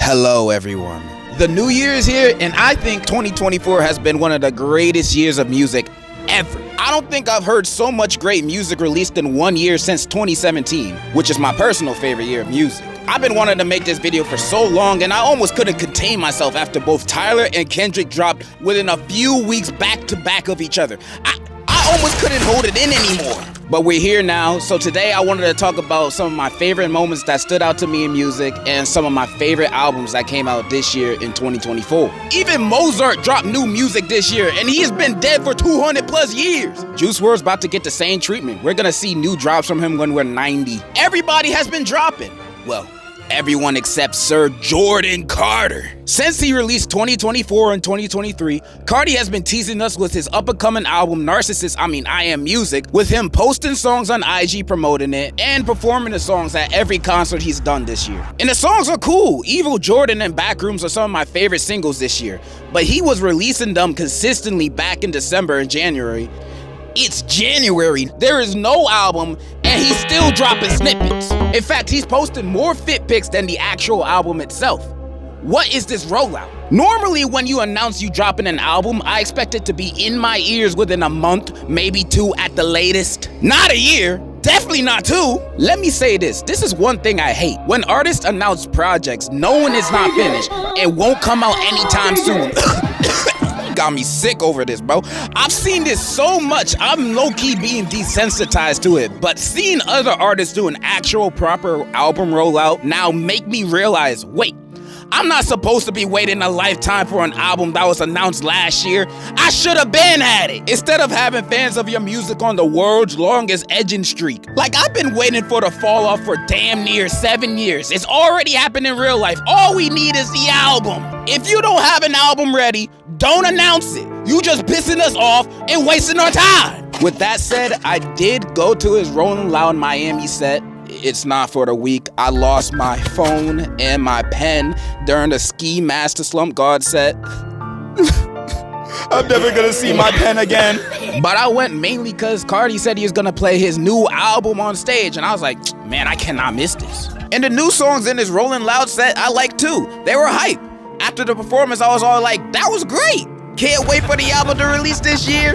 Hello everyone. The new year is here and I think 2024 has been one of the greatest years of music ever. I don't think I've heard so much great music released in 1 year since 2017, which is my personal favorite year of music. I've been wanting to make this video for so long and I almost couldn't contain myself after both Tyler and Kendrick dropped within a few weeks back to back of each other. I almost couldn't hold it in anymore. But we're here now, so today I wanted to talk about some of my favorite moments that stood out to me in music and some of my favorite albums that came out this year in 2024. Even Mozart dropped new music this year and he has been dead for 200 plus years. Juice WRLD's about to get the same treatment. We're gonna see new drops from him when we're 90. Everybody has been dropping. Well, everyone except Sir Jordan Carter. Since he released 2024 and 2023, Carti has been teasing us with his up-and-coming album I Am Music, with him posting songs on IG promoting it and performing the songs at every concert he's done this year. And the songs are cool. Evil Jordan and Backrooms are some of my favorite singles this year, but he was releasing them consistently back in December and January. It's January, there is no album, and he's still dropping snippets. In fact, he's posting more fit pics than the actual album itself. What is this rollout? Normally, when you announce you dropping an album, I expect it to be in my ears within a month, maybe 2 at the latest. Not a year, definitely not 2. Let me say this is one thing I hate. When artists announce projects knowing it's not finished, it won't come out anytime soon. Got me sick over this, bro. I've seen this so much, I'm low-key being desensitized to it, but seeing other artists do an actual proper album rollout now make me realize, wait, I'm not supposed to be waiting a lifetime for an album that was announced last year. I should have been had it. Instead of having fans of your music on the world's longest edging streak. Like, I've been waiting for the fall off for damn near 7 years. It's already happened in real life. All we need is the album. If you don't have an album ready, don't announce it. You just pissing us off and wasting our time. With that said, I did go to his Rolling Loud Miami set. It's not for the weak. I lost my phone and my pen during the Ski Master Slump God set. I'm never gonna see my pen again. But I went mainly because Carti said he was gonna play his new album on stage, and I was like, man, I cannot miss this. And the new songs in his Rolling Loud set, I like too. They were hype. After the performance, I was all like, that was great. Can't wait for the album to release this year.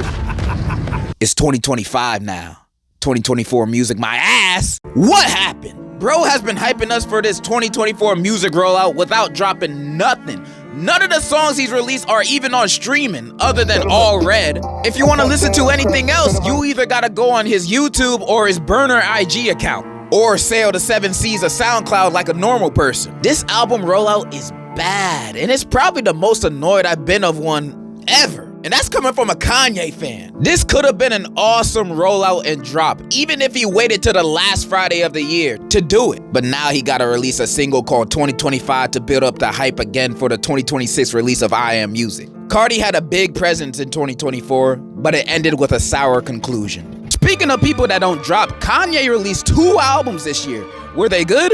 It's 2025 now. 2024 music, my ass. What happened? Bro has been hyping us for this 2024 music rollout without dropping nothing. None of the songs he's released are even on streaming, other than All Red. If you want to listen to anything else, you either gotta go on his YouTube or his burner IG account, or sail the 7 seas of SoundCloud like a normal person. This album rollout is bad, and it's probably the most annoyed I've been of one ever. And that's coming from a Kanye fan. This could have been an awesome rollout and drop, even if he waited till the last Friday of the year to do it. But now he gotta release a single called 2025 to build up the hype again for the 2026 release of I Am Music. Carti had a big presence in 2024, but it ended with a sour conclusion. Speaking of people that don't drop, Kanye released 2 albums this year. Were they good?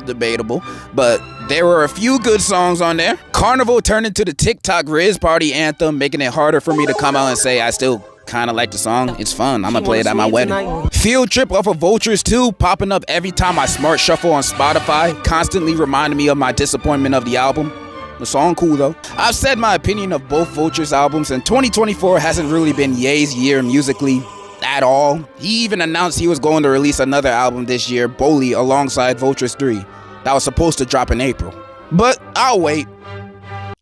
Debatable, but there were a few good songs on there. Carnival turned into the TikTok Riz Party anthem, making it harder for me to come out and say I still kind of like the song. It's fun. I'm gonna play it at my wedding. Field Trip off of Vultures 2, popping up every time I smart shuffle on Spotify, constantly reminding me of my disappointment of the album. The song cool though. I've said my opinion of both Vultures albums, and 2024 hasn't really been Ye's year musically at all. He even announced he was going to release another album this year, Bully, alongside Vultures 3, that was supposed to drop in April. But I'll wait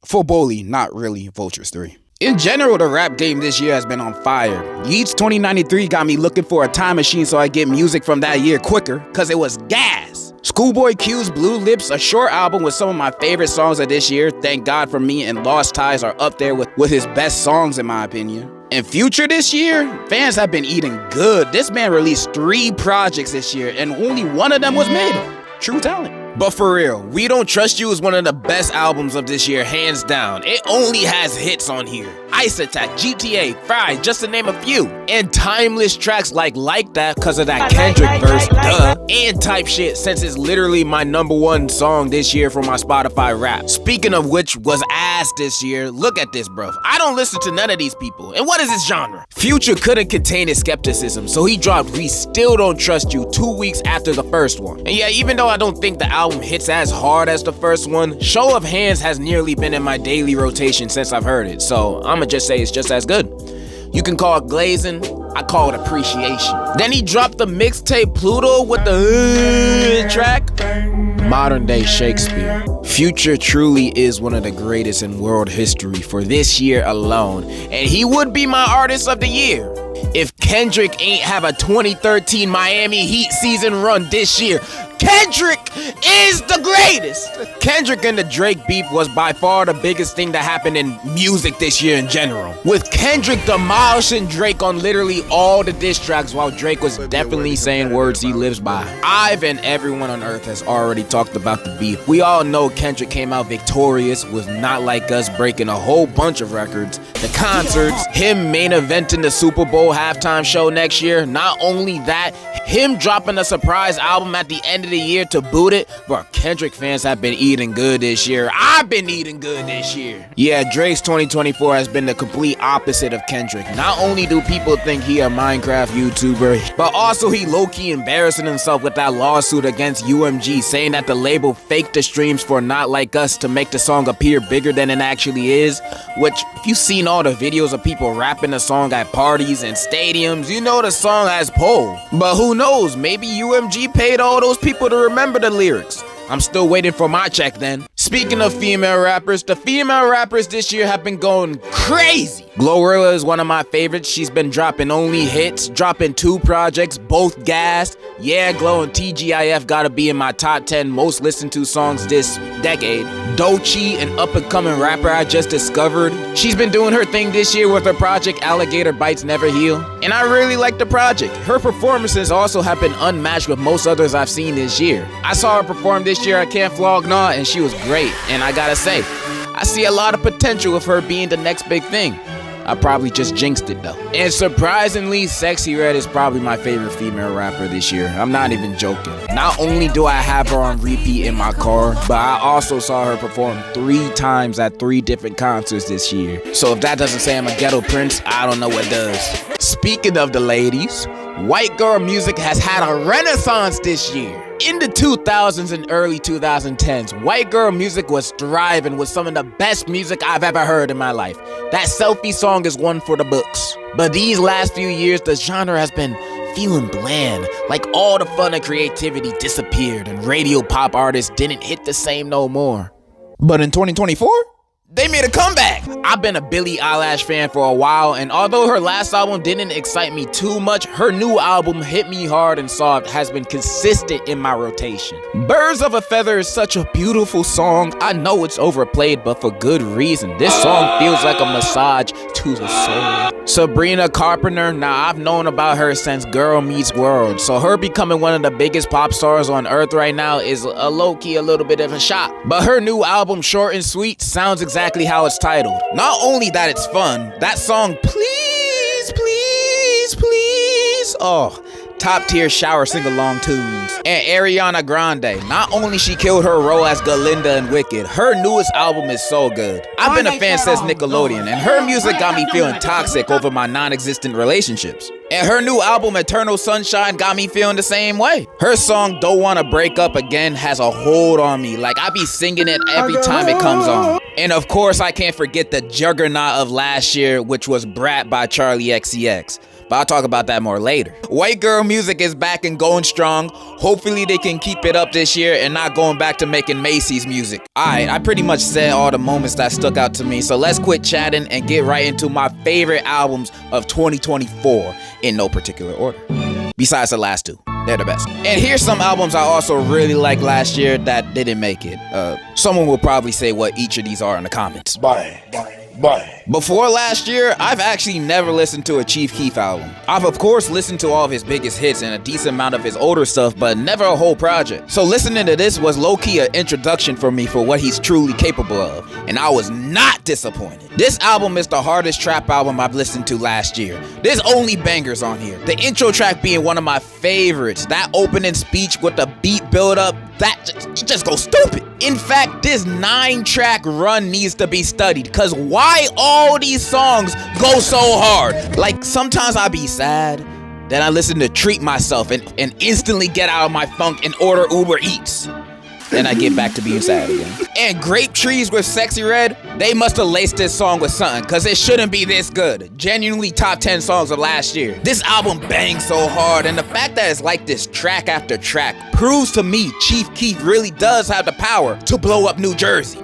for Bully, not really Vultures 3. In general, the rap game this year has been on fire. Yeats 2093 got me looking for a time machine so I get music from that year quicker, cause it was gas. Schoolboy Q's Blue Lips, a short album with some of my favorite songs of this year, Thank God for Me and Lost Ties, are up there with his best songs in my opinion. In Future this year, fans have been eating good. This man released 3 projects this year and only one of them was made. True talent. But for real, We Don't Trust You is one of the best albums of this year, hands down. It only has hits on here. Ice Attack, GTA, Fry, just to name a few. And timeless tracks like That, cause of that Kendrick verse, duh. And Type Shit, since it's literally my #1 song this year for my Spotify rap. Speaking of which was ass this year, look at this, bro. I don't listen to none of these people. And what is this genre? Future couldn't contain his skepticism, so he dropped We Still Don't Trust You 2 weeks after the first one. And yeah, even though I don't think the album hits as hard as the first one, Show of Hands has nearly been in my daily rotation since I've heard it, so I'ma just say it's just as good. You can call it glazing, I call it appreciation. Then he dropped the mixtape Pluto with the track. Modern day Shakespeare. Future truly is one of the greatest in world history for this year alone, and he would be my artist of the year if Kendrick ain't have a 2013 Miami Heat season run this year. Kendrick is the greatest! Kendrick and the Drake beef was by far the biggest thing that happened in music this year in general, with Kendrick demolishing Drake on literally all the diss tracks while Drake was definitely saying words he lives by. I've and everyone on earth has already talked about the beef. We all know Kendrick came out victorious with Not Like Us breaking a whole bunch of records, the concerts, him main eventing the Super Bowl halftime show next year. Not only that, him dropping a surprise album at the end of the year to boot it. But Kendrick fans have been eating good this year. I've been eating good this year. Yeah, Drake's 2024 has been the complete opposite of Kendrick. Not only do people think he a Minecraft YouTuber, but also he low-key embarrassing himself with that lawsuit against UMG, saying that the label faked the streams for Not Like Us to make the song appear bigger than it actually is. Which, if you've seen all the videos of people rapping the song at parties and stadiums, you know the song has pull. But who knows, maybe UMG paid all those people to remember the lyrics. I'm still waiting for my check then. Speaking of female rappers, the female rappers this year have been going crazy. Glorilla is one of my favorites. She's been dropping only hits, dropping 2 projects, both gassed. Yeah, Glow and TGIF gotta be in my top 10 most listened to songs this decade. Doechii, an up-and-coming rapper I just discovered. She's been doing her thing this year with her project Alligator Bites Never Heal, and I really like the project. Her performances also have been unmatched with most others I've seen this year. I saw her perform this year at Camp Flog Gnaw, and she was great, and I gotta say, I see a lot of potential of her being the next big thing. I probably just jinxed it though. And surprisingly, Sexy Red is probably my favorite female rapper this year. I'm not even joking. Not only do I have her on repeat in my car, but I also saw her perform 3 times at 3 different concerts this year. So if that doesn't say I'm a ghetto prince, I don't know what does. Speaking of the ladies, white girl music has had a renaissance this year. In the 2000s and early 2010s, white girl music was thriving with some of the best music I've ever heard in my life. That Selfie song is one for the books. But these last few years, the genre has been feeling bland, like all the fun and creativity disappeared and radio pop artists didn't hit the same no more. But in 2024, they made a comeback. I've been a Billie Eilish fan for a while, and although her last album didn't excite me too much, her new album, Hit Me Hard and Soft, has been consistent in my rotation. Birds of a Feather is such a beautiful song. I know it's overplayed, but for good reason. This song feels like a massage to the soul. Sabrina Carpenter, now I've known about her since Girl Meets World, so her becoming one of the biggest pop stars on earth right now is a low-key a little bit of a shock. But her new album, Short and Sweet, sounds exactly how it's titled. Not only that it's fun, that song, Please, Please, Please, oh, top tier shower sing-along tunes. And Ariana Grande, not only she killed her role as Galinda in Wicked, her newest album is so good. I've been a fan since Nickelodeon, and her music got me feeling toxic over my non-existent relationships. And her new album, Eternal Sunshine, got me feeling the same way. Her song, Don't Wanna Break Up Again, has a hold on me. Like, I be singing it every time it comes on. And of course, I can't forget the juggernaut of last year, which was Brat by Charli XCX. But I'll talk about that more later. White girl music is back and going strong. Hopefully they can keep it up this year and not going back to making Macy's music. Alright, I pretty much said all the moments that stuck out to me, so let's quit chatting and get right into my favorite albums of 2024 in no particular order. Besides the last 2. They're the best. And here's some albums I also really liked last year that didn't make it. Someone will probably say what each of these are in the comments. Bye. Before last year, I've actually never listened to a Chief Keef album. I've of course listened to all of his biggest hits and a decent amount of his older stuff, but never a whole project. So listening to this was low-key an introduction for me for what he's truly capable of, and I was not disappointed. This album is the hardest trap album I've listened to last year. There's only bangers on here. The intro track being one of my favorites. That opening speech with the beat build up, it just goes stupid. In fact, this 9-track run needs to be studied, cause why all these songs go so hard? Like, sometimes I be sad, then I listen to Treat Myself and instantly get out of my funk and order Uber Eats. and I get back to being sad again. And Grape Trees with Sexy Red, they must have laced this song with something, cause it shouldn't be this good. Genuinely top 10 songs of last year. This album bangs so hard, and the fact that it's like this track after track proves to me Chief Keef really does have the power to blow up New Jersey.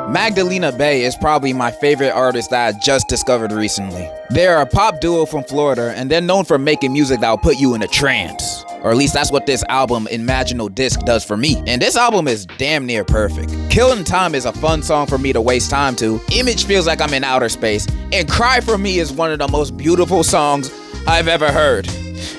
Magdalena Bay is probably my favorite artist that I just discovered recently. They're a pop duo from Florida, and they're known for making music that will put you in a trance. Or at least that's what this album, Imaginal Disc, does for me. And this album is damn near perfect. Killing Time is a fun song for me to waste time to. Image feels like I'm in outer space. And Cry For Me is one of the most beautiful songs I've ever heard.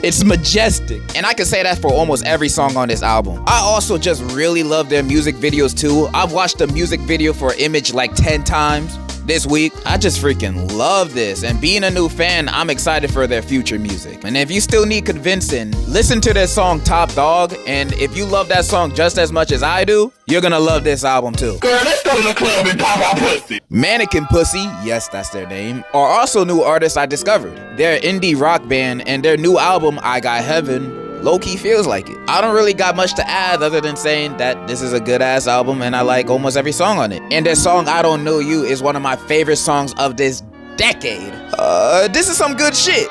It's majestic, and I can say that for almost every song on this album. I also just really love their music videos too. I've watched the music video for Image like 10 times this week. I just freaking love this, and being a new fan, I'm excited for their future music. And if you still need convincing, listen to their song Top Dog, and if you love that song just as much as I do, you're gonna love this album too. Girl, let's go to the club and pop our pussy. Mannequin Pussy, yes, that's their name, are also new artists I discovered. They're an indie rock band, and their new album, I Got Heaven, low-key feels like it. I don't really got much to add other than saying that this is a good-ass album and I like almost every song on it. And their song, I Don't Know You, is one of my favorite songs of this decade. This is some good shit.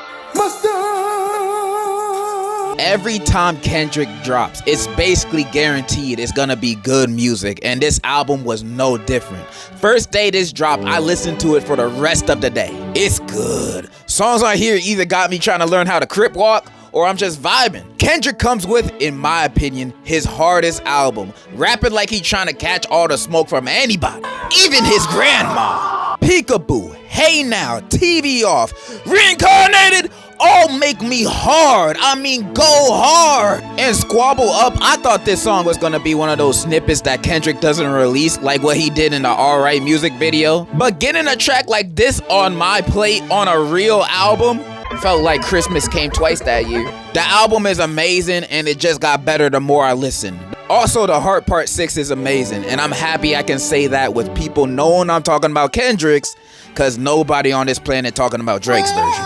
Every time Kendrick drops, it's basically guaranteed it's gonna be good music, and this album was no different. First day this dropped, I listened to it for the rest of the day. It's good. Songs on here either got me trying to learn how to crip walk, or I'm just vibing. Kendrick comes with, in my opinion, his hardest album. Rapping like he trying to catch all the smoke from anybody, even his grandma. Peekaboo, Hey Now, TV Off, Reincarnated, all make me hard. I mean, go hard. And Squabble Up, I thought this song was gonna be one of those snippets that Kendrick doesn't release, like what he did in the Alright music video. But getting a track like this on my plate on a real album felt like Christmas came twice that year. The album is amazing, and it just got better the more I listened. Also, The Heart Part 6 is amazing, and I'm happy I can say that with people knowing I'm talking about Kendrick's, cause nobody on this planet talking about Drake's version.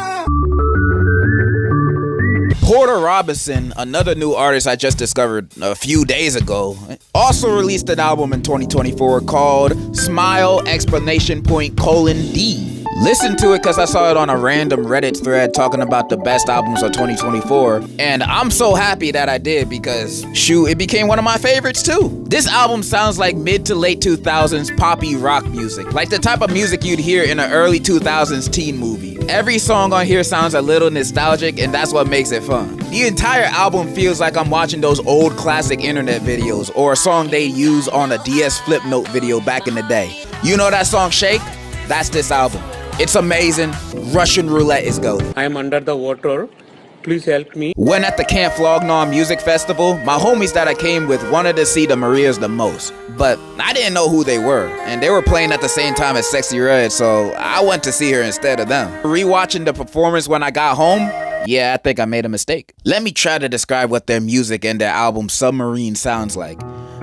Porter Robinson, another new artist I just discovered a few days ago, also released an album in 2024 called Smile! D. Listen to it because I saw it on a random Reddit thread talking about the best albums of 2024, and I'm so happy that I did because, shoot, it became one of my favorites too. This album sounds like mid to late 2000s poppy rock music, like the type of music you'd hear in an early 2000s teen movie. Every song on here sounds a little nostalgic, and that's what makes it fun. The entire album feels like I'm watching those old classic internet videos, or a song they use on a DS Flip Note video back in the day. You know that song Shake? That's this album. It's amazing. Russian Roulette is goated. I am under the water. Please help me. When at the Camp Flognaw Music Festival, my homies that I came with wanted to see the Marias the most, but I didn't know who they were, and they were playing at the same time as Sexy Red, so I went to see her instead of them. Rewatching the performance when I got home, yeah, I think I made a mistake. Let me try to describe what their music and their album Submarine sounds like.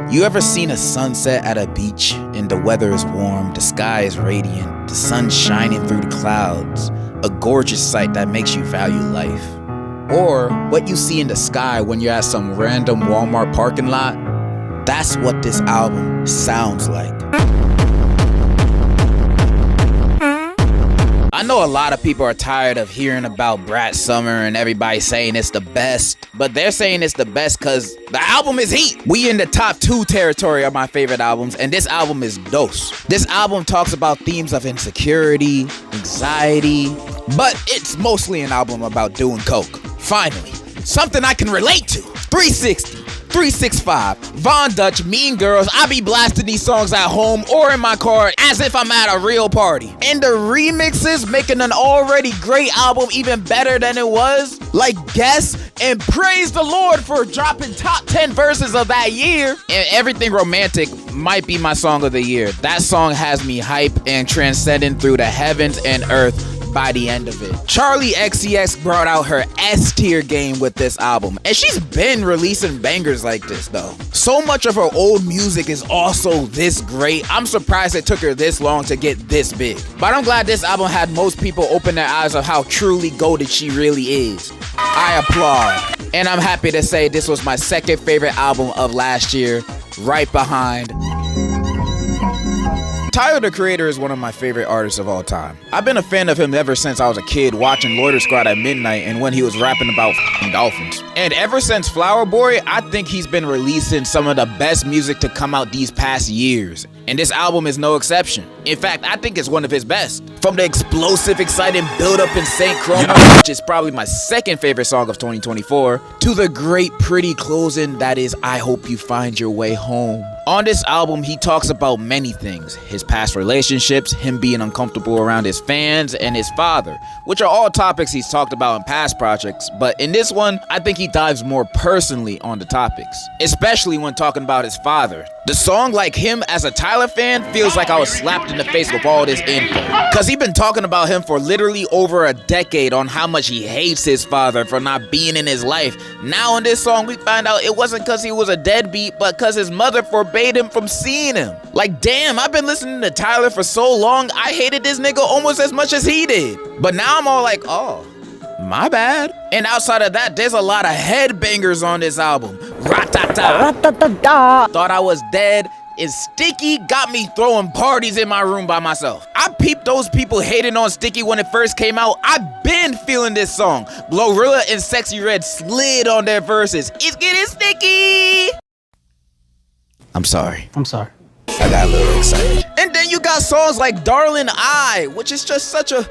You ever seen a sunset at a beach and the weather is warm, the sky is radiant, the sun's shining through the clouds, a gorgeous sight that makes you value life? Or what you see in the sky when you're at some random Walmart parking lot? That's what this album sounds like. I know a lot of people are tired of hearing about Brat Summer and everybody saying it's the best, but they're saying it's the best because the album is heat. We in the top 2 territory of my favorite albums, and this album is dose. This album talks about themes of insecurity, anxiety, but it's mostly an album about doing coke. Finally, something I can relate to. 360. 365, Von Dutch, Mean Girls. I be blasting these songs at home or in my car as if I'm at a real party. And the remixes making an already great album even better than it was. Like Guess and Praise the Lord for dropping top 10 verses of that year. And Everything Romantic might be my song of the year. That song has me hype and transcending through the heavens and earth by the end of it. Charli XCX brought out her S-tier game with this album, and she's been releasing bangers like this though. So much of her old music is also this great. I'm surprised it took her this long to get this big. But I'm glad this album had most people open their eyes of how truly goated she really is. I applaud. And I'm happy to say this was my second favorite album of last year, right behind. Tyler, the Creator, is one of my favorite artists of all time. I've been a fan of him ever since I was a kid watching Loiter Squad at midnight and when he was rapping about dolphins. And ever since Flower Boy, I think he's been releasing some of the best music to come out these past years. And this album is no exception. In fact, I think it's one of his best. From the explosive, exciting build-up in St. Chroma, which is probably my second favorite song of 2024, to the great pretty closing that is I Hope You Find Your Way Home. On this album, he talks about many things. His past relationships, him being uncomfortable around his fans, and his father, which are all topics he's talked about in past projects, but in this one, I think he dives more personally on the topics, especially when talking about his father. The song, like him as a Tyler fan, feels like I was slapped in the face with all this info, cause he been talking about him for literally over a decade on how much he hates his father for not being in his life. Now in this song, we find out it wasn't cause he was a deadbeat, but cause his mother forbade him from seeing him. Like, damn, I've been listening to Tyler for so long, I hated this nigga almost as much as he did. But now I'm all like, oh, my bad. And outside of that, there's a lot of headbangers on this album. Ratata, ratata, Thought I Was Dead, and Sticky got me throwing parties in my room by myself. I peeped those people hating on Sticky when it first came out. I've been feeling this song. Glorilla and Sexy Red slid on their verses. It's getting sticky. I'm sorry. I got a little excited. And then you got songs like Darling I, which is just such a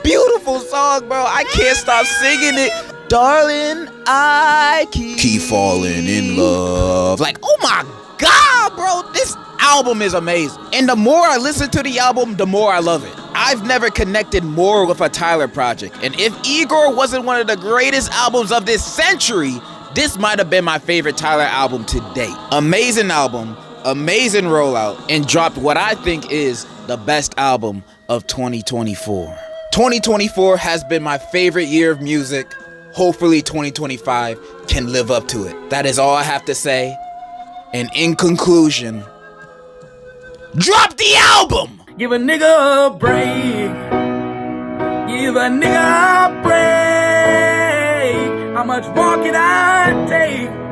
beautiful song, bro. I can't stop singing it. Darling, I keep falling in love. Like, oh my God, bro, this album is amazing. And the more I listen to the album, the more I love it. I've never connected more with a Tyler project. And if Igor wasn't one of the greatest albums of this century, this might have been my favorite Tyler album to date. Amazing album, amazing rollout, and dropped what I think is the best album of 2024. 2024 has been my favorite year of music. Hopefully 2025 can live up to it. That is all I have to say. And in conclusion, drop the album! Give a nigga a break. Give a nigga a break. How much more can I take?